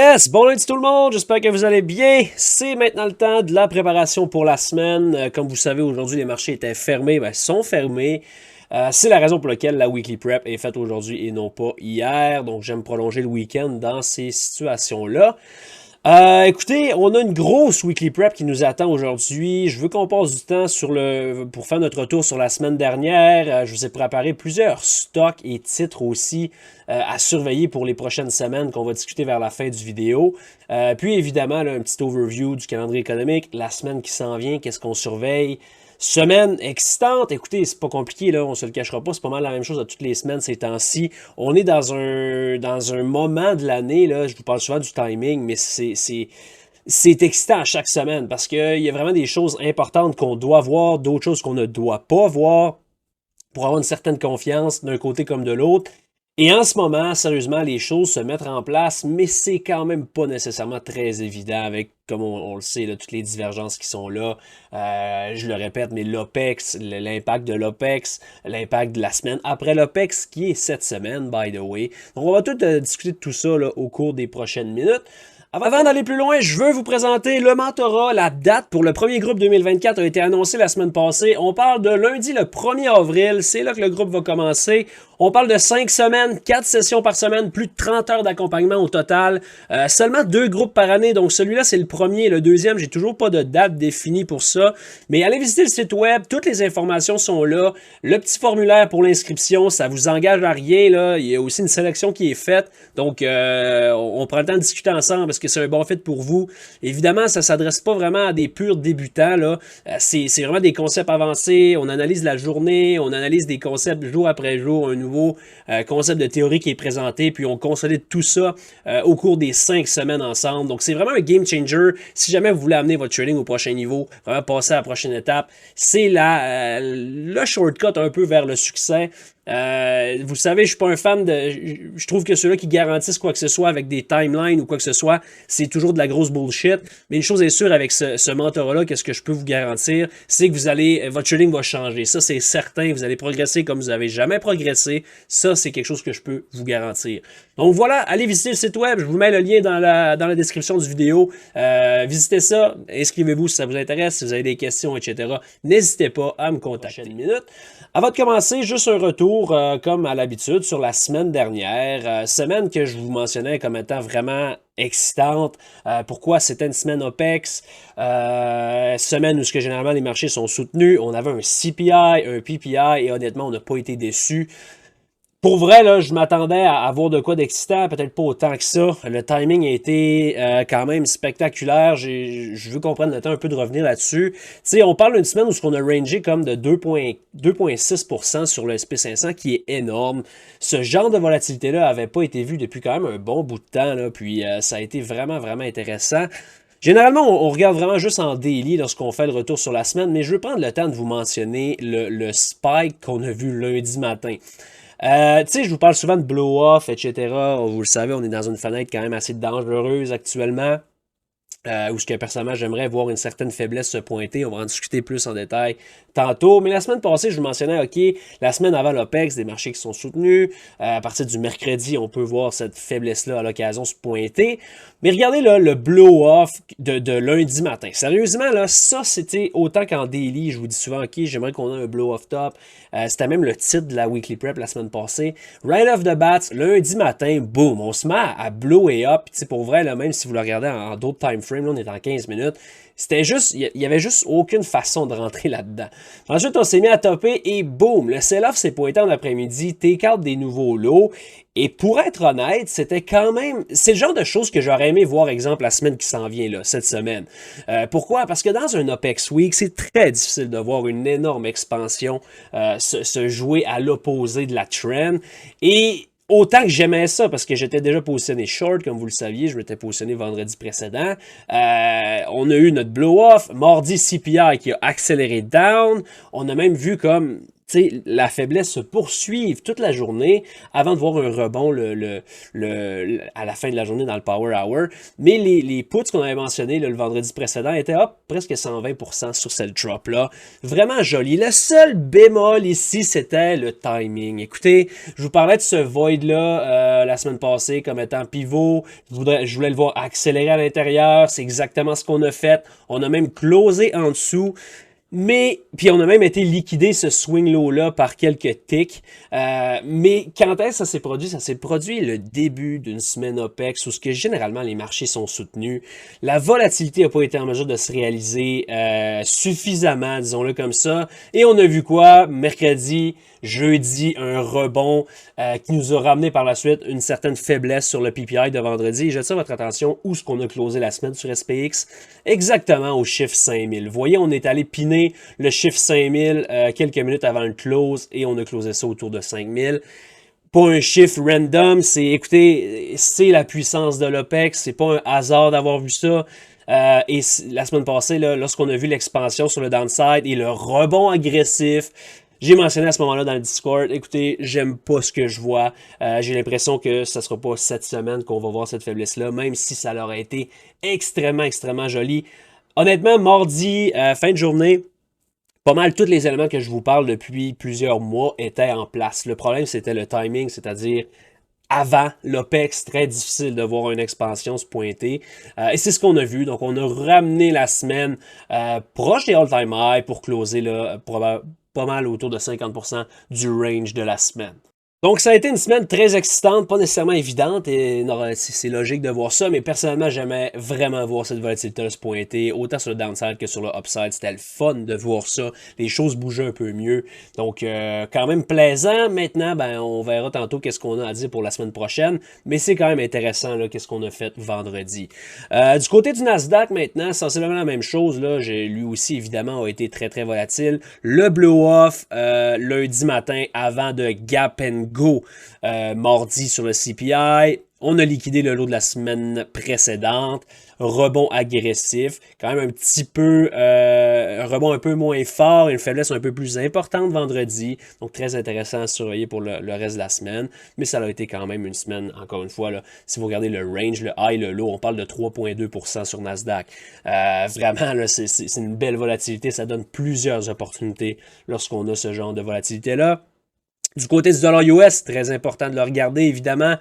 Yes! Bon lundi tout le monde, j'espère que vous allez bien. C'est maintenant le temps de la préparation pour la semaine. Comme vous savez, aujourd'hui les marchés étaient fermés, sont fermés. C'est la raison pour laquelle la weekly prep est faite aujourd'hui et non pas hier. Donc j'aime prolonger le week-end dans ces situations-là. Écoutez, on a une grosse weekly prep qui nous attend aujourd'hui. Je veux qu'on passe du temps pour faire notre retour sur la semaine dernière. Je vous ai préparé plusieurs stocks et titres aussi à surveiller pour les prochaines semaines qu'on va discuter vers la fin du vidéo. Puis évidemment, là, un petit overview du calendrier économique, la semaine qui s'en vient, qu'est-ce qu'on surveille. Semaine excitante, écoutez, c'est pas compliqué, là, on se le cachera pas, c'est pas mal la même chose à toutes les semaines ces temps-ci. On est dans un moment de l'année, là, je vous parle souvent du timing, mais c'est excitant à chaque semaine parce qu'il y a vraiment des choses importantes qu'on doit voir, d'autres choses qu'on ne doit pas voir pour avoir une certaine confiance d'un côté comme de l'autre. Et en ce moment, sérieusement, les choses se mettent en place, mais c'est quand même pas nécessairement très évident avec, comme on le sait, là, toutes les divergences qui sont là. Je le répète, mais l'OPEX, l'impact de l'OPEX, l'impact de la semaine après l'OPEX, qui est cette semaine, by the way. Donc, on va tout discuter de tout ça là, au cours des prochaines minutes. Avant d'aller plus loin, je veux vous présenter le mentorat. La date pour le premier groupe 2024 a été annoncée la semaine passée. On parle de lundi le 1er avril. C'est là que le groupe va commencer. On parle de 5 semaines, 4 sessions par semaine, plus de 30 heures d'accompagnement au total. Seulement 2 groupes par année. Donc celui-là, c'est le premier. Le deuxième, j'ai toujours pas de date définie pour ça. Mais allez visiter le site web. Toutes les informations sont là. Le petit formulaire pour l'inscription, ça vous engage à rien, là. Il y a aussi une sélection qui est faite. Donc, on prend le temps de discuter ensemble parce que c'est un bon fit pour vous. Évidemment, ça ne s'adresse pas vraiment à des purs débutants, là. C'est vraiment des concepts avancés. On analyse la journée, on analyse des concepts jour après jour, un nouveau concept de théorie qui est présenté, puis on consolide tout ça au cours des 5 semaines ensemble. Donc, c'est vraiment un game changer. Si jamais vous voulez amener votre trading au prochain niveau, vraiment passer à la prochaine étape, c'est le shortcut un peu vers le succès. Vous savez, je suis pas un fan je trouve que ceux-là qui garantissent quoi que ce soit avec des timelines ou quoi que ce soit, c'est toujours de la grosse bullshit. Mais une chose est sûre avec ce mentorat-là, qu'est-ce que je peux vous garantir, c'est que votre trading va changer. Ça, c'est certain. Vous allez progresser comme vous n'avez jamais progressé. Ça, c'est quelque chose que je peux vous garantir. Donc voilà, allez visiter le site web. Je vous mets le lien dans la description du vidéo. Visitez ça. Inscrivez-vous si ça vous intéresse, si vous avez des questions, etc. N'hésitez pas à me contacter. Avant de commencer, juste un retour, comme à l'habitude, sur la semaine dernière. Semaine que je vous mentionnais comme étant vraiment excitante. Pourquoi c'était une semaine OPEX? Semaine où généralement les marchés sont soutenus. On avait un CPI, un PPI et honnêtement, on n'a pas été déçus. Pour vrai, là, je m'attendais à avoir de quoi d'excitant, peut-être pas autant que ça. Le timing a été quand même spectaculaire. Je veux qu'on prenne le temps un peu de revenir là-dessus. Tu sais, on parle d'une semaine où on a rangé comme de 2,6% sur le SP500, qui est énorme. Ce genre de volatilité-là n'avait pas été vu depuis quand même un bon bout de temps, là, puis ça a été vraiment, vraiment intéressant. Généralement, on regarde vraiment juste en daily lorsqu'on fait le retour sur la semaine, mais je veux prendre le temps de vous mentionner le spike qu'on a vu lundi matin. Tu sais, je vous parle souvent de blow-off, etc. Vous le savez, on est dans une fenêtre quand même assez dangereuse actuellement. Où ce que personnellement j'aimerais voir une certaine faiblesse se pointer. On va en discuter plus en détail tantôt. Mais la semaine passée, je vous mentionnais, OK, la semaine avant l'OPEX, des marchés qui sont soutenus. À partir du mercredi, on peut voir cette faiblesse-là à l'occasion se pointer. Mais regardez là, le blow-off de lundi matin. Sérieusement, là, ça, c'était autant qu'en daily. Je vous dis souvent, OK, j'aimerais qu'on ait un blow-off top. C'était même le titre de la weekly prep la semaine passée. Right off the bat, lundi matin, boom, on se met à blower up. Puis pour vrai, là, même si vous le regardez en d'autres time frames, là, on est en 15 minutes. C'était juste, il y avait juste aucune façon de rentrer là-dedans. Ensuite, on s'est mis à topper et boum, le sell-off s'est pointé en après-midi, take-out des nouveaux lots. Et pour être honnête, c'était quand même... C'est le genre de choses que j'aurais aimé voir, exemple, la semaine qui s'en vient, là, cette semaine. Pourquoi? Parce que dans un OPEX Week, c'est très difficile de voir une énorme expansion se jouer à l'opposé de la trend. Et autant que j'aimais ça, parce que j'étais déjà positionné short, comme vous le saviez, je m'étais positionné vendredi précédent. On a eu notre blow-off, mardi CPI qui a accéléré down. On a même vu comme... la faiblesse se poursuive toute la journée avant de voir un rebond à la fin de la journée dans le Power Hour. Mais les puts qu'on avait mentionnés le vendredi précédent étaient presque 120% sur cette drop-là. Vraiment joli. Le seul bémol ici, c'était le timing. Écoutez, je vous parlais de ce void-là la semaine passée comme étant pivot. Je voulais le voir accélérer à l'intérieur. C'est exactement ce qu'on a fait. On a même closé en dessous. Mais, puis on a même été liquidé ce swing low-là par quelques ticks. Mais quand est-ce que ça s'est produit? Ça s'est produit le début d'une semaine OPEX où ce que généralement les marchés sont soutenus. La volatilité n'a pas été en mesure de se réaliser suffisamment, disons-le comme ça. Et on a vu quoi? Mercredi, jeudi, un rebond qui nous a ramené par la suite une certaine faiblesse sur le PPI de vendredi. Et j'attire votre attention où est-ce qu'on a closé la semaine sur SPX? Exactement au chiffre 5000. Vous voyez, on est allé piner le chiffre 5000 quelques minutes avant le close et on a closé ça autour de 5000. Pas un chiffre random, écoutez, c'est la puissance de l'OPEX, c'est pas un hasard d'avoir vu ça. Et la semaine passée, lorsqu'on a vu l'expansion sur le downside et le rebond agressif, j'ai mentionné à ce moment-là dans le Discord, écoutez, j'aime pas ce que je vois. J'ai l'impression que ce sera pas cette semaine qu'on va voir cette faiblesse-là, même si ça leur a été extrêmement, extrêmement joli. Honnêtement, mardi, fin de journée, pas mal tous les éléments que je vous parle depuis plusieurs mois étaient en place. Le problème, c'était le timing, c'est-à-dire avant l'OPEX, très difficile de voir une expansion se pointer. Et c'est ce qu'on a vu. Donc, on a ramené la semaine proche des all-time high pour closer là, pas mal autour de 50% du range de la semaine. Donc, ça a été une semaine très excitante, pas nécessairement évidente, et c'est logique de voir ça, mais personnellement, j'aimais vraiment voir cette volatilité se pointer, autant sur le downside que sur le upside. C'était le fun de voir ça, les choses bougeaient un peu mieux. Donc, quand même plaisant. Maintenant, on verra tantôt qu'est-ce qu'on a à dire pour la semaine prochaine, mais c'est quand même intéressant, là, qu'est-ce qu'on a fait vendredi. Du côté du Nasdaq, maintenant, sensiblement la même chose, là, lui aussi, évidemment, a été très, très volatile. Le blow-off, lundi matin, avant de gap and go mardi sur le CPI. On a liquidé le lot de la semaine précédente. Rebond agressif. Quand même un petit peu... un rebond un peu moins fort. Une faiblesse un peu plus importante vendredi. Donc très intéressant à surveiller pour le reste de la semaine. Mais ça a été quand même une semaine, encore une fois, là, si vous regardez le range, le high, le low, on parle de 3,2% sur Nasdaq. Vraiment, là, c'est une belle volatilité. Ça donne plusieurs opportunités lorsqu'on a ce genre de volatilité-là. Du côté du dollar US, très important de le regarder, évidemment.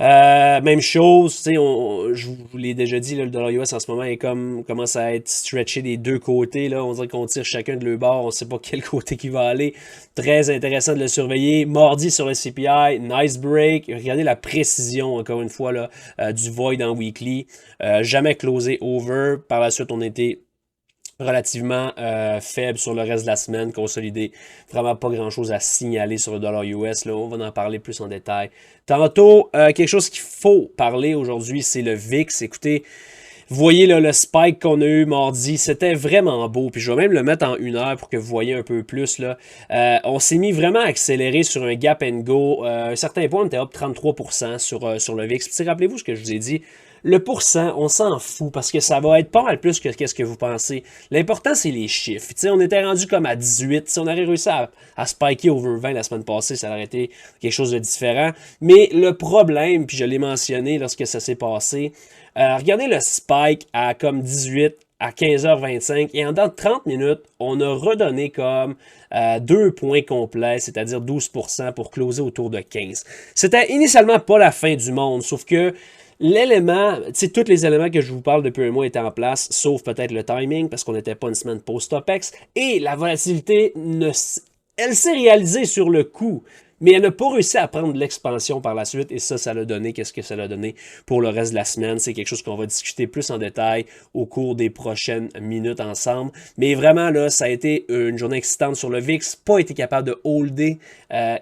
Même chose, je vous l'ai déjà dit, là, le dollar US en ce moment commence à être stretché des deux côtés. Là. On dirait qu'on tire chacun de leur bord, on ne sait pas quel côté qui va aller. Très intéressant de le surveiller. Mardi sur le CPI, nice break. Regardez la précision, encore une fois, là, du void en weekly. Jamais closé over. Par la suite, on était relativement faible sur le reste de la semaine, consolidé. Vraiment pas grand-chose à signaler sur le dollar US. Là. On va en parler plus en détail. Tantôt, quelque chose qu'il faut parler aujourd'hui, c'est le VIX. Écoutez, vous voyez là, le spike qu'on a eu mardi, c'était vraiment beau. Puis je vais même le mettre en 1 heure pour que vous voyez un peu plus. Là. On s'est mis vraiment accéléré sur un gap and go. À un certain point, on était up 33% sur le VIX. Puis rappelez-vous ce que je vous ai dit. Le pourcent, on s'en fout parce que ça va être pas mal plus que qu'est-ce que vous pensez. L'important, c'est les chiffres. T'sais, on était rendu comme à 18. Si on aurait réussi à spiker over 20 la semaine passée, ça aurait été quelque chose de différent. Mais le problème, puis je l'ai mentionné lorsque ça s'est passé, regardez le spike à comme 18 à 15h25 et en dedans de 30 minutes, on a redonné comme 2 points complets, c'est-à-dire 12% pour closer autour de 15. C'était initialement pas la fin du monde, sauf que l'élément, tu sais, tous les éléments que je vous parle depuis un mois étaient en place, sauf peut-être le timing, parce qu'on n'était pas une semaine post-OPEX, et la volatilité, elle s'est réalisée sur le coup, mais elle n'a pas réussi à prendre l'expansion par la suite, et ça l'a donné, qu'est-ce que ça l'a donné pour le reste de la semaine, c'est quelque chose qu'on va discuter plus en détail au cours des prochaines minutes ensemble, mais vraiment, là, ça a été une journée excitante sur le VIX, pas été capable de holder,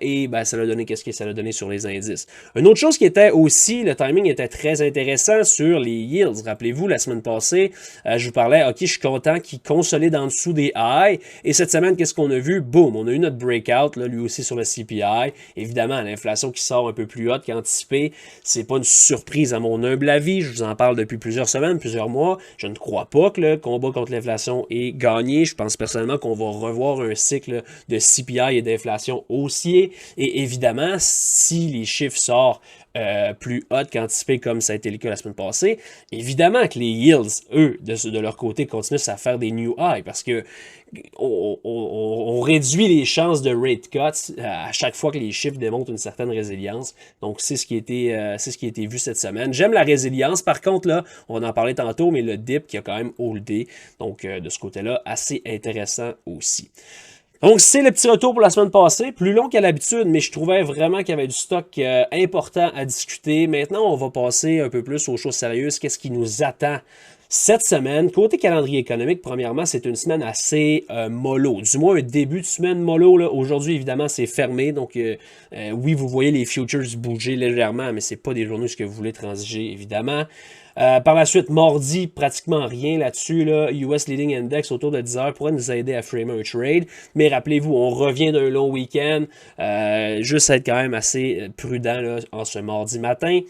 et ça l'a donné, qu'est-ce que ça l'a donné sur les indices. Une autre chose qui était aussi, le timing était très intéressant sur les yields, rappelez-vous, la semaine passée, je vous parlais, ok, je suis content qu'il consolide en dessous des highs, et cette semaine, qu'est-ce qu'on a vu? Boom, on a eu notre breakout, là, lui aussi sur le CPI, Évidemment, l'inflation qui sort un peu plus haute qu'anticipé, c'est pas une surprise à mon humble avis. Je vous en parle depuis plusieurs semaines, plusieurs mois. Je ne crois pas que le combat contre l'inflation est gagné. Je pense personnellement qu'on va revoir un cycle de CPI et d'inflation haussier. Et évidemment, si les chiffres sortent plus haute qu'anticipé comme ça a été le cas la semaine passée, évidemment que les yields, eux, de leur côté, continuent à faire des new highs parce que on réduit les chances de rate cuts à chaque fois que les chiffres démontrent une certaine résilience. Donc, c'est ce qui a été vu cette semaine. J'aime la résilience. Par contre, là, on en parlait tantôt, mais le dip qui a quand même holdé. Donc, de ce côté-là, assez intéressant aussi. Donc, c'est le petit retour pour la semaine passée, plus long qu'à l'habitude, mais je trouvais vraiment qu'il y avait du stock important à discuter. Maintenant, on va passer un peu plus aux choses sérieuses. Qu'est-ce qui nous attend cette semaine? Côté calendrier économique, premièrement, c'est une semaine assez mollo. Du moins, un début de semaine mollo. Aujourd'hui, évidemment, c'est fermé. Donc, oui, vous voyez les futures bouger légèrement, mais c'est pas des journées où vous voulez transiger, évidemment. Par la suite, mardi, pratiquement rien là-dessus. US Leading Index autour de 10 heures pourrait nous aider à framer un trade. Mais rappelez-vous, on revient d'un long week-end. Juste être quand même assez prudent là, en ce mardi matin.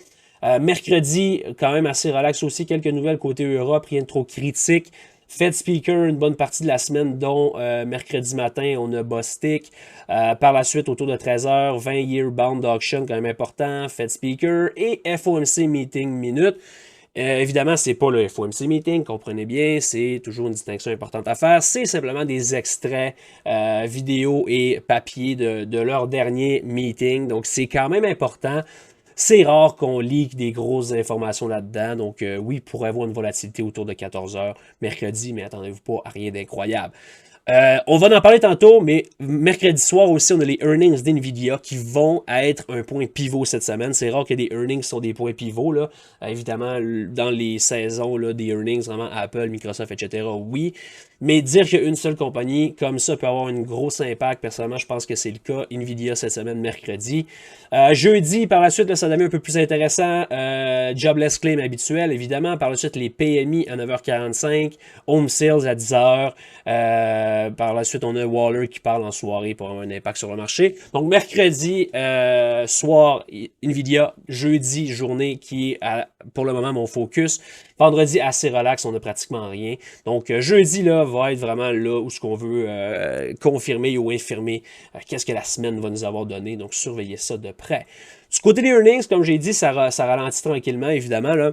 Mercredi, quand même assez relax aussi. Quelques nouvelles côté Europe, rien de trop critique. Fed Speaker, une bonne partie de la semaine, dont mercredi matin, on a Bostic. Par la suite, autour de 13h, 20-year bound auction, quand même important. Fed Speaker et FOMC meeting minute. Évidemment, c'est pas le FOMC meeting, comprenez bien, c'est toujours une distinction importante à faire. C'est simplement des extraits vidéo et papier de leur dernier meeting. Donc, c'est quand même important. C'est rare qu'on leak des grosses informations là-dedans. Donc, oui, il pourrait y avoir une volatilité autour de 14 heures mercredi, mais attendez-vous pas à rien d'incroyable. On va en parler tantôt, mais mercredi soir aussi, on a les earnings d'NVIDIA qui vont être un point pivot cette semaine. C'est rare que des earnings sont des points pivots. Là. Évidemment, dans les saisons là, des earnings, vraiment Apple, Microsoft, etc., oui. Mais dire qu'une seule compagnie comme ça peut avoir un gros impact, personnellement, je pense que c'est le cas. NVIDIA cette semaine, mercredi. Jeudi, par la suite, là, ça devient un peu plus intéressant. Jobless claim habituel, évidemment. Par la suite, les PMI à 9h45. Home sales à 10h. Par la suite, on a Waller qui parle en soirée pour avoir un impact sur le marché. Donc, mercredi, soir, NVIDIA. Jeudi, journée qui est pour le moment mon focus. Vendredi, assez relax, on n'a pratiquement rien. Donc, jeudi, là, va être vraiment là où ce qu'on veut confirmer ou infirmer qu'est-ce que la semaine va nous avoir donné. Donc, surveillez ça de près. Du côté des earnings, comme j'ai dit, ça ralentit tranquillement, évidemment, là.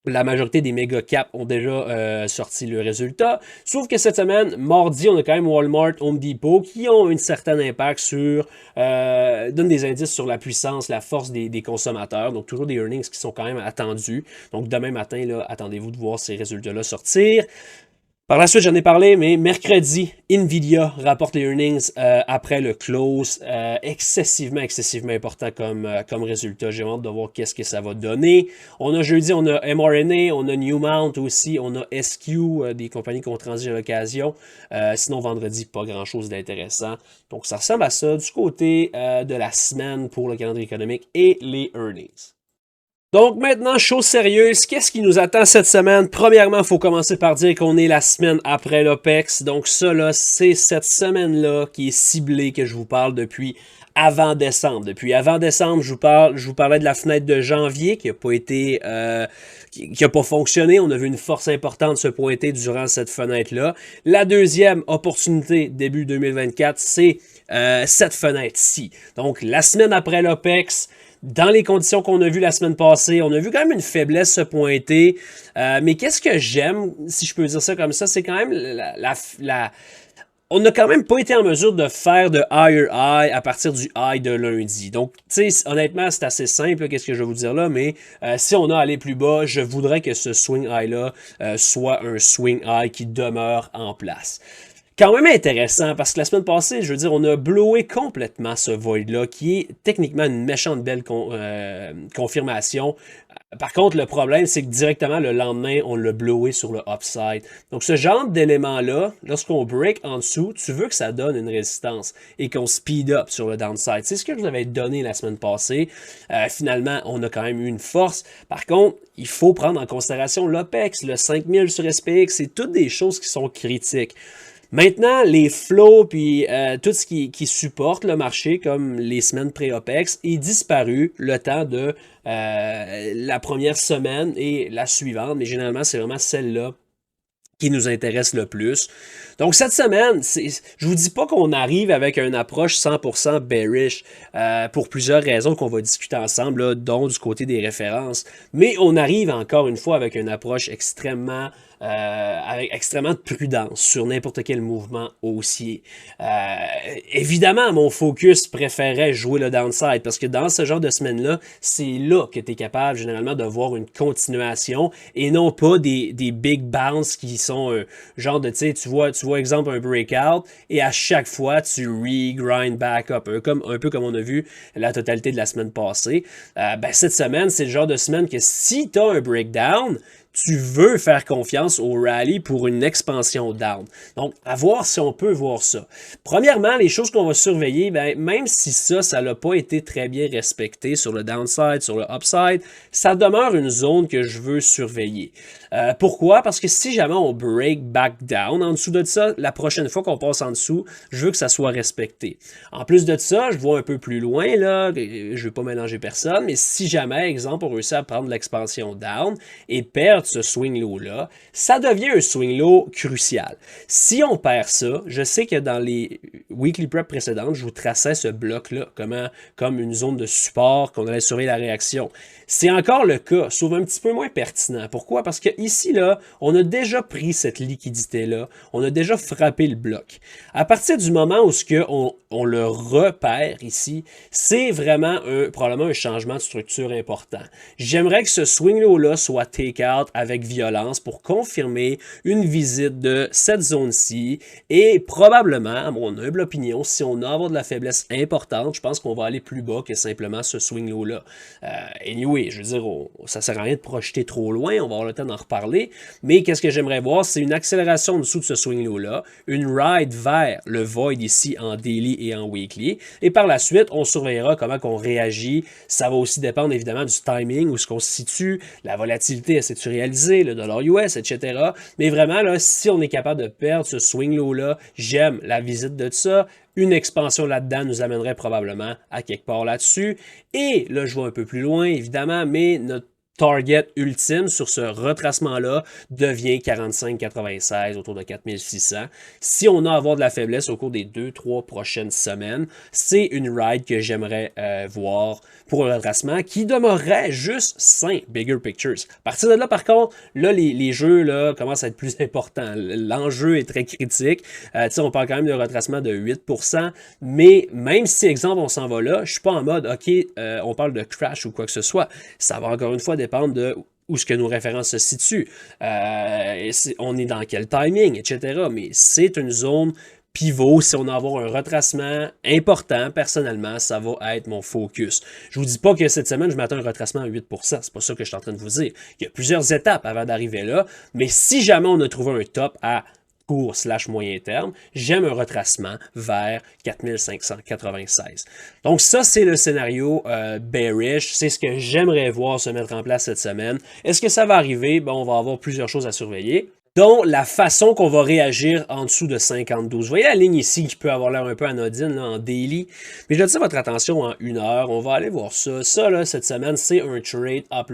La majorité des méga caps ont déjà sorti le résultat. Sauf que cette semaine, mardi, on a quand même Walmart, Home Depot qui ont un certain impact sur... donnent des indices sur la puissance, la force des consommateurs. Donc, toujours des earnings qui sont quand même attendus. Donc, demain matin, là, attendez-vous de voir ces résultats-là sortir. Par la suite, j'en ai parlé, mais mercredi, NVIDIA rapporte les earnings après le close. Excessivement important comme résultat. J'ai hâte de voir qu'est-ce que ça va donner. On a jeudi, on a mRNA, on a Newmount aussi, on a SQ, des compagnies qui ont transi à l'occasion. Sinon, vendredi, pas grand-chose d'intéressant. Donc, ça ressemble à ça du côté de la semaine pour le calendrier économique et les earnings. Donc maintenant, chose sérieuse, qu'est-ce qui nous attend cette semaine? Premièrement, il faut commencer par dire qu'on est la semaine après l'OPEX. Donc ça, là, c'est cette semaine-là qui est ciblée que je vous parle depuis avant décembre. Depuis avant décembre, je vous parlais de la fenêtre de janvier qui n'a pas été... qui n'a pas fonctionné. On a vu une force importante se pointer durant cette fenêtre-là. La deuxième opportunité, début 2024, c'est cette fenêtre-ci. Donc, la semaine après l'OPEX... Dans les conditions qu'on a vues la semaine passée, on a vu quand même une faiblesse se pointer. Mais qu'est-ce que j'aime, si je peux dire ça comme ça, c'est quand même on n'a quand même pas été en mesure de faire de higher high à partir du high de lundi. Donc, tu sais, honnêtement, c'est assez simple, qu'est-ce que je vais vous dire là, mais si on a allé plus bas, je voudrais que ce swing high-là soit un swing high qui demeure en place. Quand même intéressant, parce que la semaine passée, je veux dire, on a blowé complètement ce void-là, qui est techniquement une méchante belle confirmation. Par contre, le problème, c'est que directement, le lendemain, on l'a blowé sur le upside. Donc, ce genre d'élément-là, lorsqu'on break en dessous, tu veux que ça donne une résistance et qu'on speed up sur le downside. C'est ce que je vous avais donné la semaine passée. Finalement, on a quand même eu une force. Par contre, il faut prendre en considération l'OPEX, le 5000 sur SPX, c'est toutes des choses qui sont critiques. Maintenant, les flows puis tout ce qui supporte le marché, comme les semaines pré-OPEX, est disparu le temps de la première semaine et la suivante, mais généralement, c'est vraiment celle-là qui nous intéresse le plus. Donc cette semaine, je vous dis pas qu'on arrive avec une approche 100% bearish pour plusieurs raisons qu'on va discuter ensemble, là, dont du côté des références, mais on arrive encore une fois avec une approche avec extrêmement de prudence sur n'importe quel mouvement haussier. Évidemment, mon focus préférait jouer le downside parce que dans ce genre de semaine-là, c'est là que tu es capable généralement de voir une continuation et non pas des big bounces qui sont un genre de, tu vois exemple un breakout et à chaque fois tu re-grind back up, un peu comme on a vu la totalité de la semaine passée. Cette semaine, c'est le genre de semaine que si tu as un breakdown, tu veux faire confiance au rallye pour une expansion down. Donc, à voir si on peut voir ça. Premièrement, les choses qu'on va surveiller, même si ça n'a pas été très bien respecté sur le downside, sur le upside, ça demeure une zone que je veux surveiller. Pourquoi? Parce que si jamais on break back down en dessous de ça, la prochaine fois qu'on passe en dessous, je veux que ça soit respecté. En plus de ça, je vois un peu plus loin, là, je ne veux pas mélanger personne, mais si jamais, exemple, on réussit à prendre l'expansion down et perdre ce swing low-là, ça devient un swing low crucial. Si on perd ça, je sais que dans les weekly prep précédentes, je vous traçais ce bloc-là comme une zone de support qu'on allait surveiller la réaction. C'est encore le cas, sauf un petit peu moins pertinent. Pourquoi? Parce que ici, là, on a déjà pris cette liquidité-là, on a déjà frappé le bloc. À partir du moment où on le repère ici, c'est vraiment probablement un changement de structure important. J'aimerais que ce swing low-là soit take-out avec violence pour confirmer une visite de cette zone-ci et probablement, à mon humble opinion, si on a avoir de la faiblesse importante, je pense qu'on va aller plus bas que simplement ce swing low-là. Anyway, je veux dire, ça sert à rien de projeter trop loin, on va avoir le temps d'en reparler, mais qu'est-ce que j'aimerais voir, c'est une accélération en dessous de ce swing low-là, une ride vers le void ici en daily et en weekly, et par la suite, on surveillera comment on réagit. Ça va aussi dépendre évidemment du timing, où est-ce qu'on se situe, la volatilité, est-ce réalisé, le dollar US, etc. Mais vraiment, là, si on est capable de perdre ce swing low-là, j'aime la visite de ça. Une expansion là-dedans nous amènerait probablement à quelque part là-dessus. Et là, je vais un peu plus loin, évidemment, mais notre target ultime sur ce retracement-là devient 45,96 autour de 4600. Si on a à avoir de la faiblesse au cours des 2-3 prochaines semaines, c'est une ride que j'aimerais voir pour un retracement qui demeurerait juste sain, bigger pictures. À partir de là, par contre, là, les jeux là, commencent à être plus importants. L'enjeu est très critique. On parle quand même d'un retracement de 8%, mais même si, exemple, on s'en va là, je ne suis pas en mode, OK, on parle de crash ou quoi que ce soit. Ça va encore une fois dépendre de où est-ce que nos références se situent. On est dans quel timing, etc. Mais c'est une zone pivot. Si on a avoir un retracement important, personnellement, ça va être mon focus. Je vous dis pas que cette semaine, je m'attends à un retracement à 8%. C'est pas ça que je suis en train de vous dire. Il y a plusieurs étapes avant d'arriver là. Mais si jamais on a trouvé un top à court/moyen terme, j'aime un retracement vers 4596. Donc ça, c'est le scénario bearish. C'est ce que j'aimerais voir se mettre en place cette semaine. Est-ce que ça va arriver? On va avoir plusieurs choses à surveiller, dont la façon qu'on va réagir en dessous de 52. Vous voyez la ligne ici qui peut avoir l'air un peu anodine là, en daily, mais je attire votre attention en 1 heure. On va aller voir ça. Ça, là, cette semaine, c'est un trade A+++++.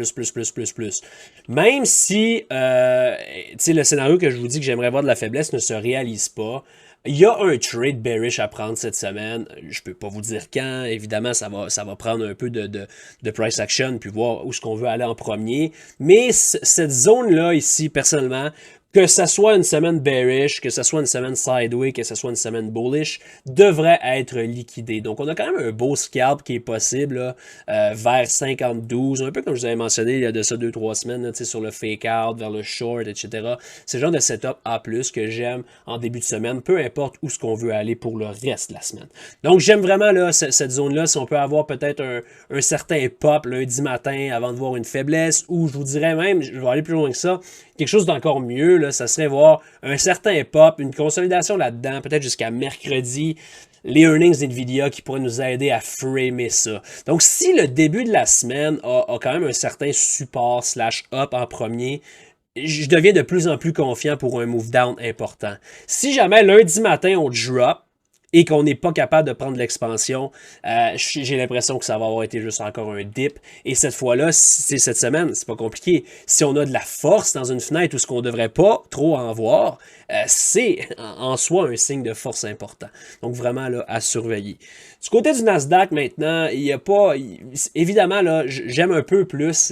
Même si le scénario que je vous dis que j'aimerais voir de la faiblesse ne se réalise pas, il y a un trade bearish à prendre cette semaine. Je peux pas vous dire quand. Évidemment, ça va prendre un peu de price action puis voir où est-ce qu'on veut aller en premier. Mais cette zone-là ici, personnellement, que ce soit une semaine bearish, que ce soit une semaine sideway, que ce soit une semaine bullish, devrait être liquidé. Donc, on a quand même un beau scalp qui est possible là, vers 52, un peu comme je vous avais mentionné il y a de ça 2-3 semaines, là, sur le fake out, vers le short, etc. C'est le genre de setup A+, que j'aime en début de semaine, peu importe où ce qu'on veut aller pour le reste de la semaine. Donc, j'aime vraiment là, cette zone-là, si on peut avoir peut-être un certain pop lundi matin avant de voir une faiblesse, ou je vous dirais même, je vais aller plus loin que ça, quelque chose d'encore mieux, là, ça serait voir un certain pop, une consolidation là-dedans, peut-être jusqu'à mercredi, les earnings d'NVIDIA qui pourraient nous aider à framer ça. Donc, si le début de la semaine a quand même un certain support /up en premier, je deviens de plus en plus confiant pour un move down important. Si jamais lundi matin on drop et qu'on n'est pas capable de prendre l'expansion, j'ai l'impression que ça va avoir été juste encore un dip. Et cette fois-là, c'est cette semaine, c'est pas compliqué. Si on a de la force dans une fenêtre où ce qu'on devrait pas trop en voir, c'est en soi un signe de force important. Donc vraiment là, à surveiller. Du côté du Nasdaq maintenant, il y a pas... Évidemment, là, j'aime un peu plus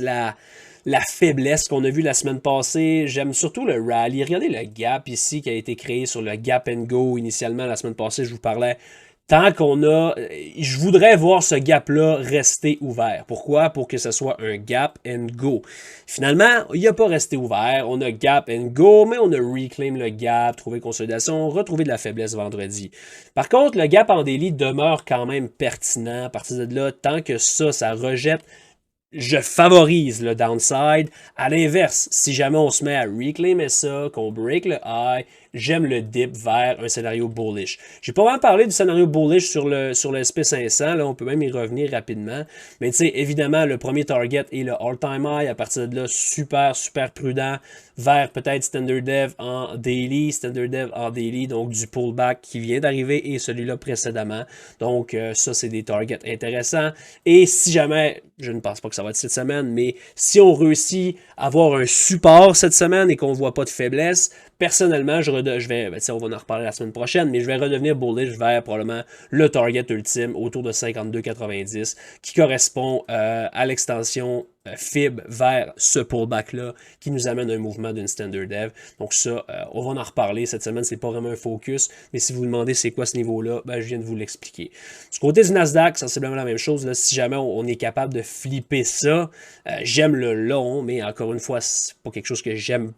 la faiblesse qu'on a vue la semaine passée. J'aime surtout le rally. Regardez le gap ici qui a été créé sur le gap and go initialement la semaine passée. Je vous parlais. Tant qu'on a... Je voudrais voir ce gap-là rester ouvert. Pourquoi? Pour que ce soit un gap and go. Finalement, il n'a pas resté ouvert. On a gap and go, mais on a reclaim le gap, trouvé consolidation, retrouvé de la faiblesse vendredi. Par contre, le gap en daily demeure quand même pertinent. À partir de là, tant que ça rejette, je favorise le downside. À l'inverse, si jamais on se met à reclaimer ça, qu'on break le high, j'aime le dip vers un scénario bullish. J'ai pas mal parlé du scénario bullish sur le SP500, là, on peut même y revenir rapidement. Mais tu sais, évidemment, le premier target est le all-time high. À partir de là, super prudent vers peut-être Standard Dev en daily, donc du pullback qui vient d'arriver et celui-là précédemment. Donc ça, c'est des targets intéressants. Et si jamais, je ne pense pas que ça va être cette semaine, mais si on réussit à avoir un support cette semaine et qu'on ne voit pas de faiblesse, personnellement, je vais, on va en reparler la semaine prochaine, mais je vais redevenir bullish vers probablement le target ultime autour de 52,90 qui correspond à l'extension FIB vers ce pullback-là qui nous amène à un mouvement d'une Standard Dev. Donc ça, on va en reparler cette semaine, c'est pas vraiment un focus, mais si vous vous demandez c'est quoi ce niveau-là, ben, je viens de vous l'expliquer. Du côté du Nasdaq, sensiblement la même chose, là, si jamais on est capable de flipper ça, j'aime le long, mais encore une fois, c'est pas quelque chose que j'aime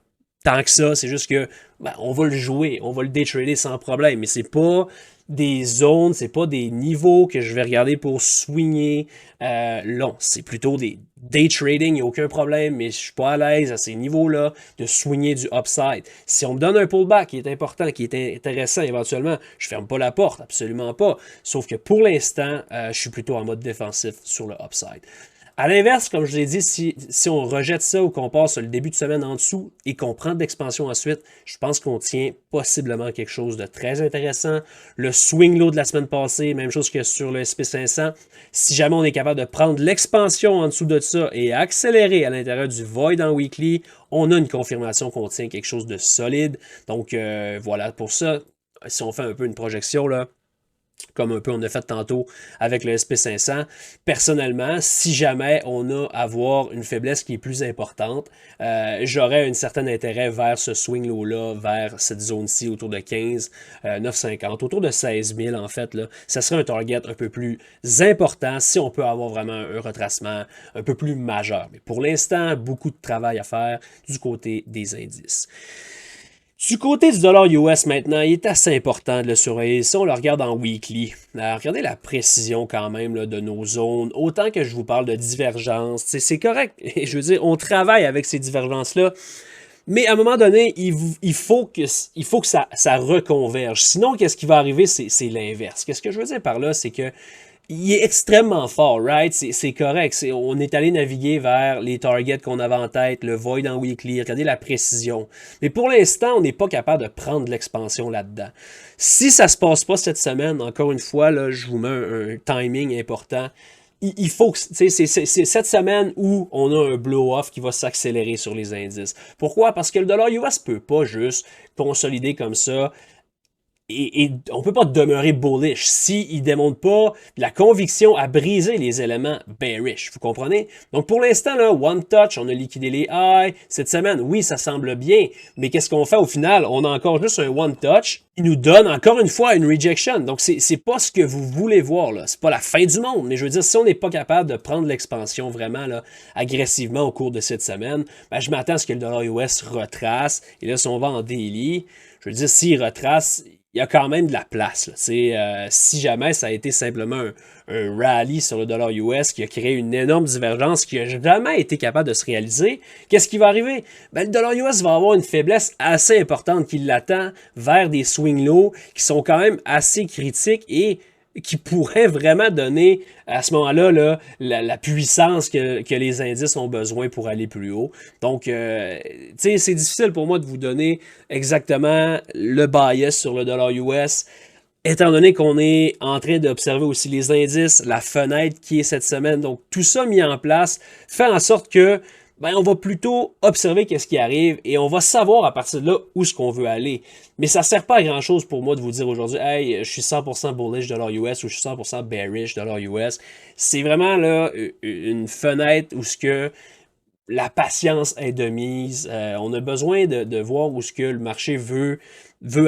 tant que ça, c'est juste que ben, on va le jouer, on va le day-trader sans problème, mais c'est pas des zones, c'est pas des niveaux que je vais regarder pour swinger long. C'est plutôt des day trading, il n'y a aucun problème, mais je suis pas à l'aise à ces niveaux-là de swinger du upside. Si on me donne un pullback qui est important, qui est intéressant éventuellement, je ferme pas la porte, absolument pas. Sauf que pour l'instant, je suis plutôt en mode défensif sur le upside. À l'inverse, comme je vous l'ai dit, si on rejette ça ou qu'on passe le début de semaine en dessous et qu'on prend de l'expansion ensuite, je pense qu'on tient possiblement quelque chose de très intéressant. Le swing low de la semaine passée, même chose que sur le SP500. Si jamais on est capable de prendre l'expansion en dessous de ça et accélérer à l'intérieur du void en weekly, on a une confirmation qu'on tient quelque chose de solide. Donc voilà, pour ça, si on fait un peu une projection là, comme un peu on a fait tantôt avec le SP500. Personnellement, si jamais on a à voir une faiblesse qui est plus importante, j'aurais un certain intérêt vers ce swing low-là, vers cette zone-ci autour de 15, 9,50, autour de 16 000 en fait. Là, ça serait un target un peu plus important si on peut avoir vraiment un retracement un peu plus majeur. Mais pour l'instant, beaucoup de travail à faire du côté des indices. Du côté du dollar US maintenant, il est assez important de le surveiller. Si on le regarde en weekly, regardez la précision quand même là, de nos zones. Autant que je vous parle de divergence, c'est correct. Et je veux dire, on travaille avec ces divergences-là. Mais à un moment donné, il faut que ça reconverge. Sinon, qu'est-ce qui va arriver? C'est l'inverse. Qu'est-ce que je veux dire par là? C'est que il est extrêmement fort, right? C'est correct. On est allé naviguer vers les targets qu'on avait en tête, le void en weekly, regardez la précision. Mais pour l'instant, on n'est pas capable de prendre l'expansion là-dedans. Si ça se passe pas cette semaine, encore une fois, là, je vous mets un timing important. Il faut que c'est cette semaine où on a un blow-off qui va s'accélérer sur les indices. Pourquoi? Parce que le dollar US peut pas juste consolider comme ça. Et on ne peut pas demeurer bullish s'il ne démontre pas la conviction à briser les éléments bearish. Vous comprenez? Donc pour l'instant, là, one touch, on a liquidé les highs. Cette semaine, oui, ça semble bien, mais qu'est-ce qu'on fait au final? On a encore juste un one touch qui nous donne encore une fois une rejection. Donc c'est pas ce que vous voulez voir, là. C'est pas la fin du monde, mais je veux dire, si on n'est pas capable de prendre l'expansion vraiment là, agressivement au cours de cette semaine, ben, je m'attends à ce que le dollar US retrace. Et là, si on va en daily, je veux dire, s'il retrace, il y a quand même de la place. Si jamais ça a été simplement un rallye sur le dollar US qui a créé une énorme divergence qui n'a jamais été capable de se réaliser, qu'est-ce qui va arriver? Ben, le dollar US va avoir une faiblesse assez importante qui l'attend vers des swing lows qui sont quand même assez critiques et qui pourrait vraiment donner à ce moment-là là, la puissance que les indices ont besoin pour aller plus haut. Donc, tu sais, c'est difficile pour moi de vous donner exactement le bias sur le dollar US, étant donné qu'on est en train d'observer aussi les indices, la fenêtre qui est cette semaine. Donc, tout ça mis en place fait en sorte que on va plutôt observer qu'est-ce qui arrive et on va savoir à partir de là où est-ce qu'on veut aller. Mais ça ne sert pas à grand-chose pour moi de vous dire aujourd'hui, hey, je suis 100% bullish dollar US ou je suis 100% bearish dollar US. C'est vraiment là une fenêtre où ce que la patience est de mise. On a besoin de voir où ce que le marché veut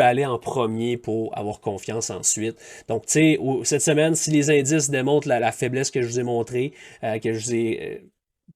aller en premier pour avoir confiance ensuite. Donc, tu sais, cette semaine, si les indices démontrent la faiblesse que je vous ai montrée, que je vous ai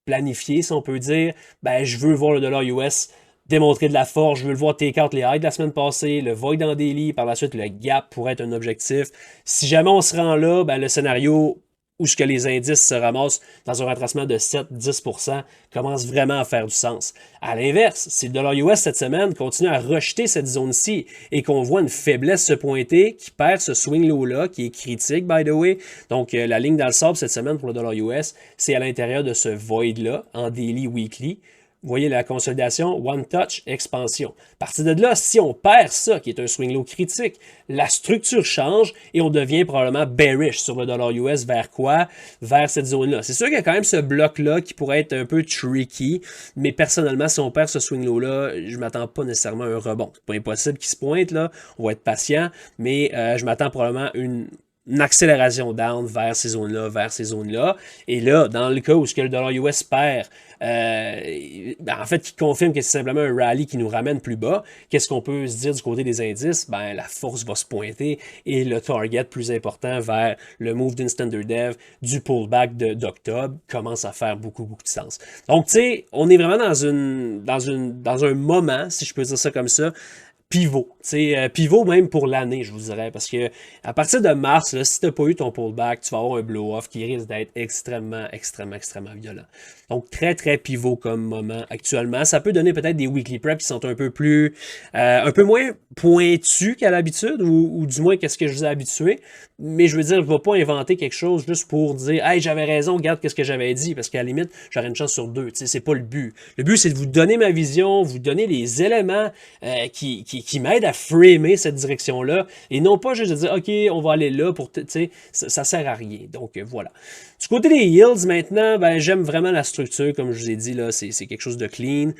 planifié, si on peut dire, je veux voir le dollar US démontrer de la force, je veux le voir take out les highs de la semaine passée, le void en daily, par la suite le gap pourrait être un objectif. Si jamais on se rend là, le scénario où ce que les indices se ramassent dans un retracement de 7-10% commence vraiment à faire du sens. À l'inverse, si le dollar US cette semaine continue à rejeter cette zone-ci et qu'on voit une faiblesse se pointer, qui perd ce swing low-là, qui est critique, by the way, donc la ligne dans le sable cette semaine pour le dollar US, c'est à l'intérieur de ce void-là, en daily, weekly. Vous voyez la consolidation, one touch, expansion. À partir de là, si on perd ça, qui est un swing low critique, la structure change et on devient probablement bearish sur le dollar US vers quoi? Vers cette zone-là. C'est sûr qu'il y a quand même ce bloc-là qui pourrait être un peu tricky, mais personnellement, si on perd ce swing low-là, je ne m'attends pas nécessairement à un rebond. C'est pas impossible qu'il se pointe, là. On va être patient, mais je m'attends probablement à une accélération down vers ces zones-là, Et là, dans le cas où ce que le dollar US perd, en fait, qui confirme que c'est simplement un rallye qui nous ramène plus bas, qu'est-ce qu'on peut se dire du côté des indices? La force va se pointer et le target plus important vers le move d'une standard dev du pullback d'octobre commence à faire beaucoup, beaucoup de sens. Donc, tu sais, on est vraiment dans un moment, si je peux dire ça comme ça, pivot. Pivot même pour l'année, je vous dirais. Parce que à partir de mars, là, si tu n'as pas eu ton pullback, tu vas avoir un blow-off qui risque d'être extrêmement, extrêmement, extrêmement violent. Donc, très, très pivot comme moment actuellement. Ça peut donner peut-être des weekly preps qui sont un peu moins pointus qu'à l'habitude, ou du moins qu'est-ce que je vous ai habitué. Mais je veux dire, je ne vais pas inventer quelque chose juste pour dire « Hey, j'avais raison, regarde qu'est-ce que j'avais dit », parce qu'à la limite, j'aurais une chance sur deux. C'est pas le but. Le but, c'est de vous donner ma vision, vous donner les éléments qui m'aident à framer cette direction-là, et non pas juste de dire « OK, on va aller là pour... » ça sert à rien. Donc, voilà. Du côté des yields, maintenant, j'aime vraiment la structure, comme je vous ai dit, là, c'est quelque chose de clean.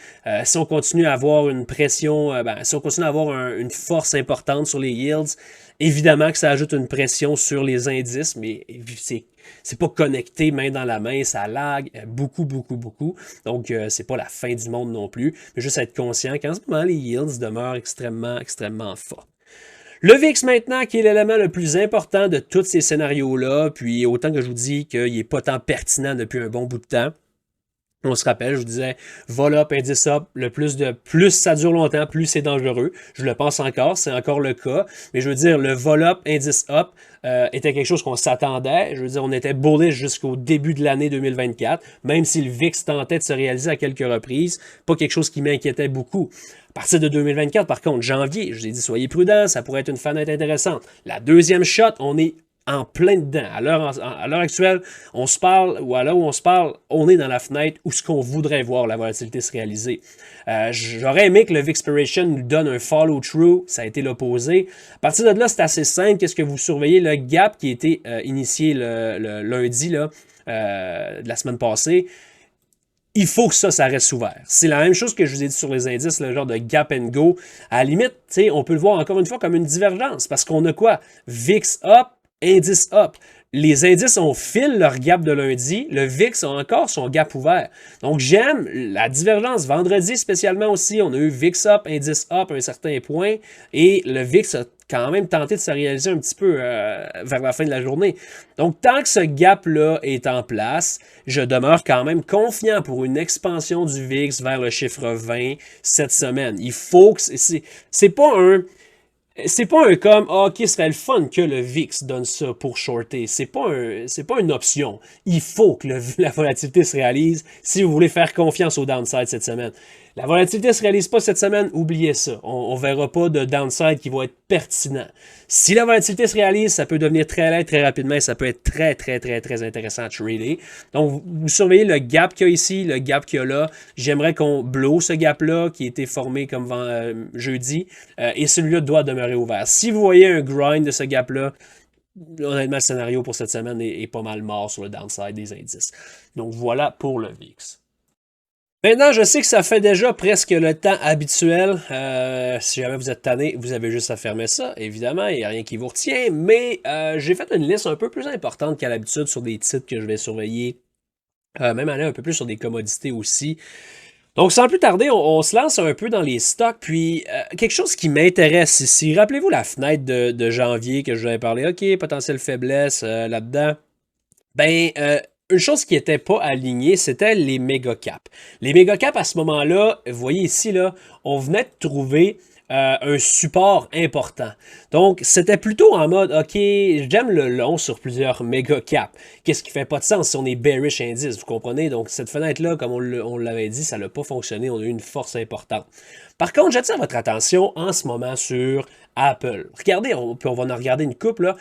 Si on continue à avoir une pression, si on continue à avoir une force importante sur les yields, évidemment que ça ajoute une pression sur les indices, mais c'est pas connecté main dans la main, ça lag beaucoup, beaucoup, beaucoup. Donc, c'est pas la fin du monde non plus, mais juste être conscient qu'en ce moment, les yields demeurent extrêmement, extrêmement forts. Le VIX maintenant, qui est l'élément le plus important de tous ces scénarios-là, puis autant que je vous dis qu'il n'est pas tant pertinent depuis un bon bout de temps. On se rappelle, je vous disais, vol up, indice up, plus ça dure longtemps, plus c'est dangereux. Je le pense encore, c'est encore le cas. Mais je veux dire, le vol up, indice up était quelque chose qu'on s'attendait. Je veux dire, on était bullish jusqu'au début de l'année 2024, même si le VIX tentait de se réaliser à quelques reprises. Pas quelque chose qui m'inquiétait beaucoup. À partir de 2024, par contre, janvier, je vous ai dit, soyez prudents, ça pourrait être une fenêtre intéressante. La deuxième shot, on est en plein dedans. À l'heure actuelle, on se parle, ou à l'heure où on se parle, on est dans la fenêtre où ce qu'on voudrait voir la volatilité se réaliser. J'aurais aimé que le VIXpiration nous donne un follow-through, ça a été l'opposé. À partir de là, c'est assez simple. Qu'est-ce que vous surveillez? Le gap qui a été initié le lundi là, de la semaine passée, il faut que ça reste ouvert. C'est la même chose que je vous ai dit sur les indices, le genre de gap and go. À la limite, on peut le voir encore une fois comme une divergence, parce qu'on a quoi? VIX up, indice up. Les indices ont fil leur gap de lundi, le VIX a encore son gap ouvert. Donc j'aime la divergence. Vendredi spécialement aussi, on a eu VIX up, indice up à un certain point, et le VIX a quand même tenté de se réaliser un petit peu vers la fin de la journée. Donc tant que ce gap-là est en place, je demeure quand même confiant pour une expansion du VIX vers le chiffre 20 cette semaine. Il faut que... C'est pas un comme OK, ce serait le fun que le VIX donne ça pour shorter. C'est pas une option. Il faut que la volatilité se réalise si vous voulez faire confiance au downside cette semaine. La volatilité ne se réalise pas cette semaine, oubliez ça. On ne verra pas de downside qui va être pertinent. Si la volatilité se réalise, ça peut devenir très laid très rapidement et ça peut être très intéressant à trader. Donc, vous surveillez le gap qu'il y a ici, le gap qu'il y a là. J'aimerais qu'on blow ce gap-là qui a été formé comme jeudi et celui-là doit demeurer ouvert. Si vous voyez un grind de ce gap-là, honnêtement, le scénario pour cette semaine est pas mal mort sur le downside des indices. Donc, voilà pour le VIX. Maintenant, je sais que ça fait déjà presque le temps habituel. Si jamais vous êtes tanné, vous avez juste à fermer ça. Évidemment, il n'y a rien qui vous retient. Mais j'ai fait une liste un peu plus importante qu'à l'habitude sur des titres que je vais surveiller. Même aller un peu plus sur des commodités aussi. Donc, sans plus tarder, on se lance un peu dans les stocks. Puis, quelque chose qui m'intéresse ici. Rappelez-vous la fenêtre de janvier que je vous avais parlé. OK, potentielle faiblesse là-dedans. Ben, une chose qui n'était pas alignée, c'était les méga caps. Les méga caps, à ce moment-là, vous voyez ici, là, on venait de trouver un support important. Donc, c'était plutôt en mode, OK, j'aime le long sur plusieurs méga caps. Qu'est-ce qui fait pas de sens si on est bearish indice, vous comprenez? Donc, cette fenêtre-là, comme on l'avait dit, ça n'a pas fonctionné. On a eu une force importante. Par contre, j'attire votre attention en ce moment sur Apple. Regardez, puis on va en regarder une couple, là.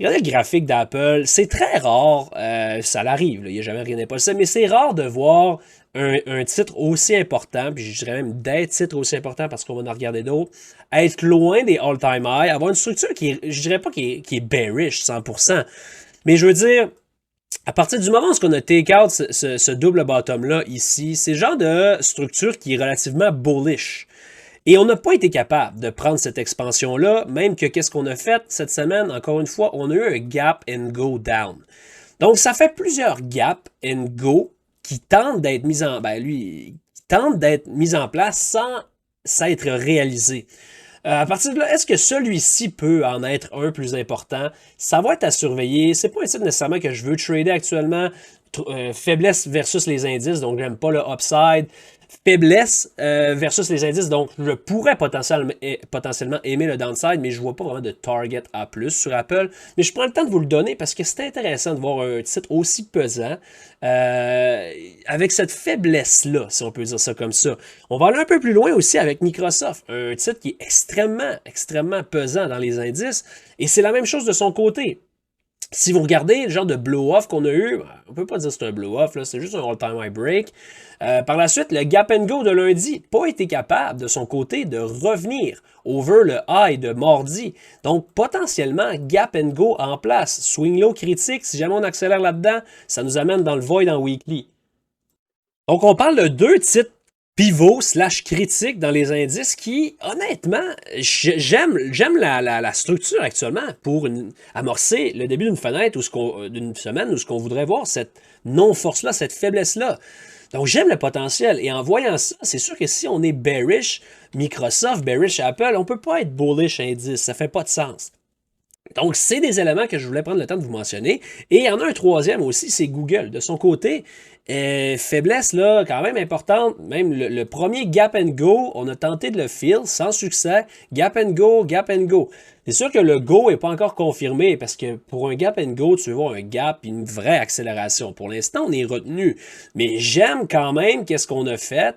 Regardez le graphique d'Apple, c'est très rare, ça l'arrive, il n'y a jamais rien d'impossible, mais c'est rare de voir un titre aussi important, puis je dirais même des titres aussi importants parce qu'on va en regarder d'autres, être loin des all-time highs, avoir une structure qui est, je dirais pas qui est bearish 100%, mais je veux dire, à partir du moment où on a take out ce double bottom-là ici, c'est le genre de structure qui est relativement bullish. Et on n'a pas été capable de prendre cette expansion-là, même que qu'est-ce qu'on a fait cette semaine, encore une fois, on a eu un gap and go down. Donc, ça fait plusieurs gap and go qui tentent d'être mis en, qui tentent d'être mis en place sans s'être réalisé. À partir de là, est-ce que celui-ci peut en être un plus important? Ça va être à surveiller. C'est pas un titre nécessairement que je veux trader actuellement. Faiblesse versus les indices, donc j'aime pas le upside. Faiblesse versus les indices, donc je pourrais potentiellement aimer le downside, mais je vois pas vraiment de target A+, sur Apple, mais je prends le temps de vous le donner parce que c'est intéressant de voir un titre aussi pesant avec cette faiblesse-là, si on peut dire ça comme ça. On va aller un peu plus loin aussi avec Microsoft, un titre qui est extrêmement pesant dans les indices, et c'est la même chose de son côté. Si vous regardez le genre de blow-off qu'on a eu, on peut pas dire que c'est un blow-off, c'est juste un all-time high break. Par la suite, le gap and go de lundi, pas été capable de son côté de revenir over le high de mardi. Donc, potentiellement, gap and go en place. Swing low critique, si jamais on accélère là-dedans, ça nous amène dans le void en weekly. Donc, on parle de deux titres pivot / critique dans les indices qui, honnêtement, j'aime la structure actuellement pour amorcer le début d'une fenêtre ou d'une semaine où ce qu'on voudrait voir cette non-force-là, cette faiblesse-là. Donc, j'aime le potentiel. Et en voyant ça, c'est sûr que si on est bearish Microsoft, bearish Apple, on ne peut pas être bullish indice. Ça ne fait pas de sens. Donc, c'est des éléments que je voulais prendre le temps de vous mentionner. Et il y en a un troisième aussi, c'est Google. De son côté, faiblesse là, quand même importante. Même le premier gap and go, on a tenté de le fill sans succès. Gap and go, gap and go. C'est sûr que le go n'est pas encore confirmé parce que pour un gap and go, tu veux voir un gap et une vraie accélération. Pour l'instant, on est retenu. Mais j'aime quand même qu'est-ce qu'on a fait.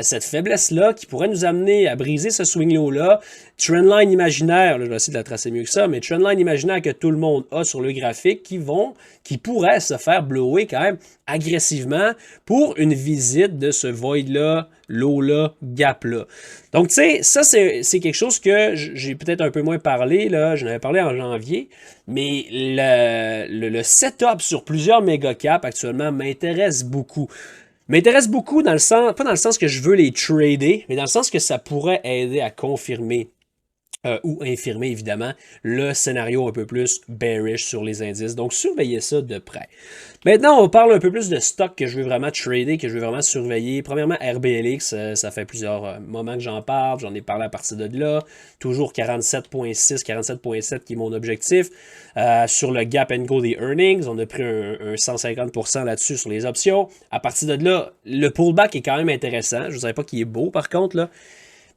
Cette faiblesse-là qui pourrait nous amener à briser ce swing low-là. Trendline imaginaire, là, je vais essayer de la tracer mieux que ça, mais trendline imaginaire que tout le monde a sur le graphique qui pourrait se faire blower quand même agressivement pour une visite de ce void-là, low-là, gap-là. Donc, tu sais, ça, c'est quelque chose que j'ai peut-être un peu moins parlé, là, j'en avais parlé en janvier, mais le setup sur plusieurs méga caps actuellement m'intéresse beaucoup. M'intéresse beaucoup dans le sens, pas dans le sens que je veux les trader, mais dans le sens que ça pourrait aider à confirmer ou infirmer évidemment le scénario un peu plus bearish sur les indices. Donc surveillez ça de près. Maintenant, on parle un peu plus de stock que je veux vraiment trader, que je veux vraiment surveiller. Premièrement, RBLX, ça fait plusieurs moments que j'en parle, j'en ai parlé à partir de là. Toujours 47.6, 47.7 qui est mon objectif. Sur le gap and go des earnings, on a pris un 150% là-dessus sur les options. À partir de là, le pullback est quand même intéressant. Je ne dirais pas qu'il est beau par contre là.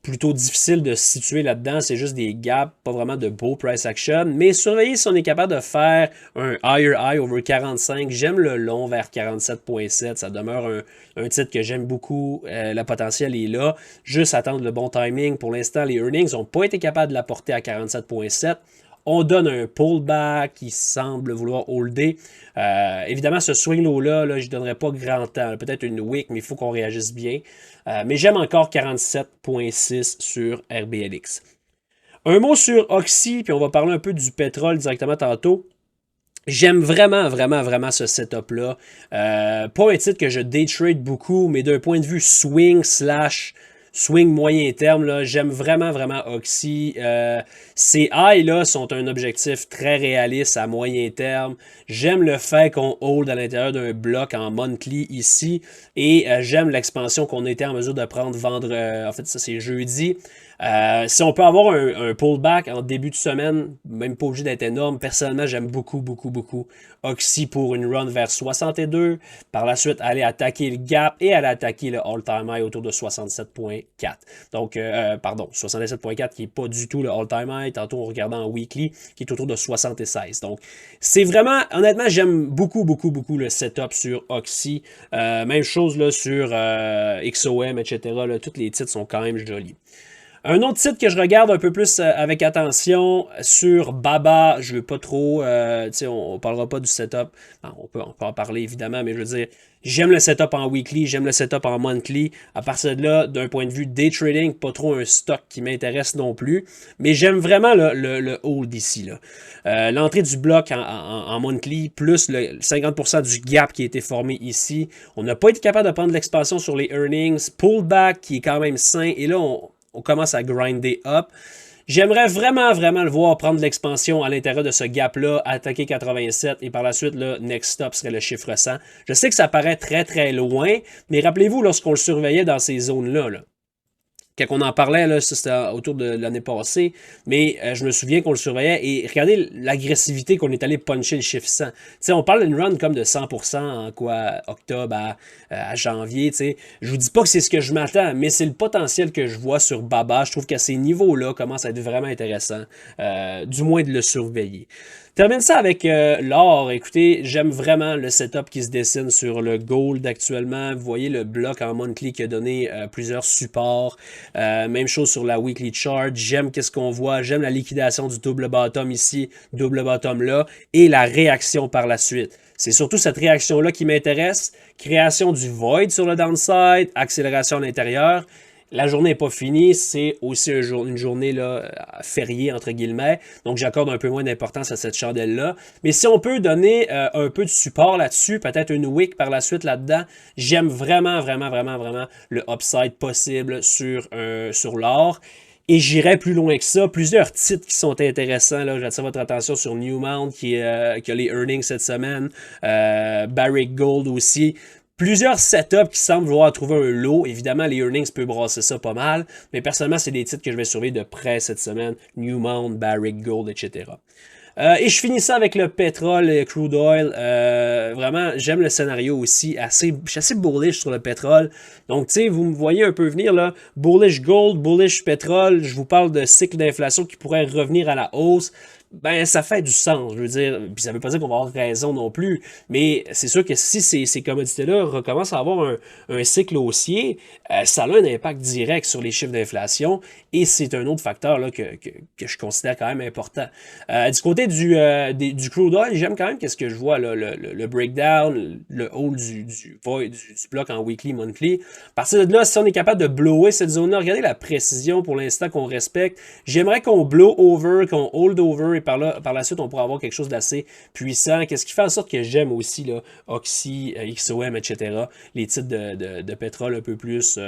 plutôt difficile de se situer là-dedans. C'est juste des gaps, pas vraiment de beau price action. Mais surveillez si on est capable de faire un higher high over 45. J'aime le long vers 47.7. Ça demeure un titre que j'aime beaucoup. Le potentiel est là. Juste attendre le bon timing. Pour l'instant, les earnings n'ont pas été capables de l'apporter à 47.7. On donne un pullback qui semble vouloir holder. Évidemment, ce swing low-là, je ne donnerais pas grand temps. Peut-être une wick, mais il faut qu'on réagisse bien. Mais j'aime encore 47.6 sur RBLX. Un mot sur Oxy, puis on va parler un peu du pétrole directement tantôt. J'aime vraiment, vraiment, vraiment ce setup-là. Pas un titre que je daytrade beaucoup, mais d'un point de vue swing moyen terme, j'aime vraiment, vraiment Oxy. Ces highs là sont un objectif très réaliste à moyen terme. J'aime le fait qu'on hold à l'intérieur d'un bloc en monthly ici. Et j'aime l'expansion qu'on a été en mesure de prendre en fait, ça c'est jeudi. Si on peut avoir un pullback en début de semaine, même pas obligé d'être énorme, personnellement, j'aime beaucoup, beaucoup, beaucoup Oxy pour une run vers 62. Par la suite, aller attaquer le gap et aller attaquer le all-time high autour de 67.4. Donc, 67.4 qui n'est pas du tout le all-time high. Tantôt, on regardait en weekly, qui est autour de 76. Donc, c'est vraiment, honnêtement, j'aime beaucoup, beaucoup, beaucoup le setup sur Oxy. Même chose là, sur XOM, etc. Là, tous les titres sont quand même jolis. Un autre titre que je regarde un peu plus avec attention sur Baba, je veux pas trop, on parlera pas du setup, non, on peut en parler évidemment, mais je veux dire, j'aime le setup en weekly, j'aime le setup en monthly, à partir de là, d'un point de vue day trading, pas trop un stock qui m'intéresse non plus, mais j'aime vraiment le hold ici, là. L'entrée du bloc en monthly, plus le 50% du gap qui a été formé ici, on n'a pas été capable de prendre l'expansion sur les earnings, pullback qui est quand même sain, et là, on commence à grinder up. J'aimerais vraiment, vraiment le voir prendre l'expansion à l'intérieur de ce gap-là, attaquer 87 et par la suite, le next stop serait le chiffre 100. Je sais que ça paraît très, très loin, mais rappelez-vous lorsqu'on le surveillait dans ces zones-là, quand on en parlait, là, ça c'était autour de l'année passée, mais je me souviens qu'on le surveillait et regardez l'agressivité qu'on est allé puncher le chiffre 100. T'sais, on parle d'une run comme de 100% en octobre à janvier. T'sais. Je vous dis pas que c'est ce que je m'attends, mais c'est le potentiel que je vois sur Baba. Je trouve qu'à ces niveaux-là, commence à être vraiment intéressant, du moins de le surveiller. Termine ça avec l'or. Écoutez, j'aime vraiment le setup qui se dessine sur le gold actuellement. Vous voyez le bloc en monthly qui a donné plusieurs supports. Même chose sur la weekly chart. J'aime qu'est-ce qu'on voit. J'aime la liquidation du double bottom ici, double bottom là, et la réaction par la suite. C'est surtout cette réaction-là qui m'intéresse. Création du void sur le downside, accélération à l'intérieur. La journée n'est pas finie, c'est aussi une journée là, fériée, entre guillemets. Donc, j'accorde un peu moins d'importance à cette chandelle-là. Mais si on peut donner un peu de support là-dessus, peut-être une wick par la suite là-dedans, j'aime vraiment, vraiment, vraiment, vraiment le upside possible sur l'or. Et j'irai plus loin que ça. Plusieurs titres qui sont intéressants. J'attire votre attention sur Newmount qui a les earnings cette semaine. Barrick Gold aussi. Plusieurs setups qui semblent vouloir trouver un lot. Évidemment, les earnings peuvent brasser ça pas mal. Mais personnellement, c'est des titres que je vais surveiller de près cette semaine. Newmount, Barrick Gold, etc. Et je finis ça avec le pétrole et crude oil. Vraiment, j'aime le scénario aussi. Je suis assez bullish sur le pétrole. Donc, tu sais, vous me voyez un peu venir là. Bullish gold, bullish pétrole. Je vous parle de cycle d'inflation qui pourrait revenir à la hausse. Ben, ça fait du sens, je veux dire. Puis ça veut pas dire qu'on va avoir raison non plus. Mais c'est sûr que si ces commodités-là recommencent à avoir un cycle haussier, ça a un impact direct sur les chiffres d'inflation. Et c'est un autre facteur là, que je considère quand même important. Du côté du crude oil, j'aime quand même qu'est-ce que je vois, là, le breakdown, le hold du bloc en weekly, monthly. À partir de là, si on est capable de blower cette zone-là, regardez la précision pour l'instant qu'on respecte. J'aimerais qu'on blow over, qu'on hold over, et par la suite, on pourra avoir quelque chose d'assez puissant. Qu'est-ce qui fait en sorte que j'aime aussi là, Oxy, XOM, etc. Les titres de pétrole un peu plus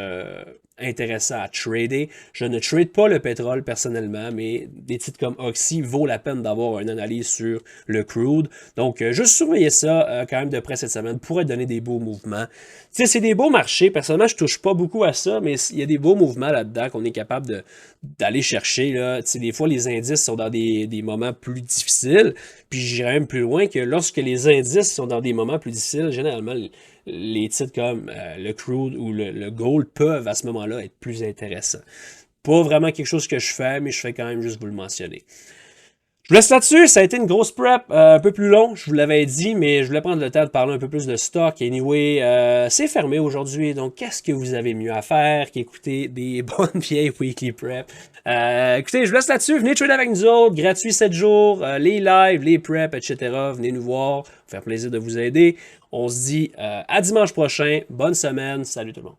intéressants à trader. Je ne trade pas le pétrole personnellement, mais des titres comme Oxy vaut la peine d'avoir une analyse sur le crude. Donc, juste surveiller ça quand même de près cette semaine pourrait donner des beaux mouvements. Tu sais, c'est des beaux marchés. Personnellement, je touche pas beaucoup à ça, mais il y a des beaux mouvements là-dedans qu'on est capable d'aller chercher. Là. Tu sais, des fois, les indices sont dans des moments plus difficiles. Puis, j'irais même plus loin que lorsque les indices sont dans des moments plus difficiles, généralement, les titres comme le crude ou le gold peuvent à ce moment-là être plus intéressants. pas vraiment quelque chose que je fais, mais je fais quand même juste vous le mentionner. Je vous laisse là-dessus, ça a été une grosse prep, un peu plus long, je vous l'avais dit, mais je voulais prendre le temps de parler un peu plus de stock. Anyway, c'est fermé aujourd'hui, donc qu'est-ce que vous avez mieux à faire qu'écouter des bonnes vieilles weekly prep? Écoutez, je vous laisse là-dessus, venez trader avec nous autres, gratuit 7 jours, les lives, les preps, etc. Venez nous voir, faire plaisir de vous aider. On se dit à dimanche prochain, bonne semaine, salut tout le monde.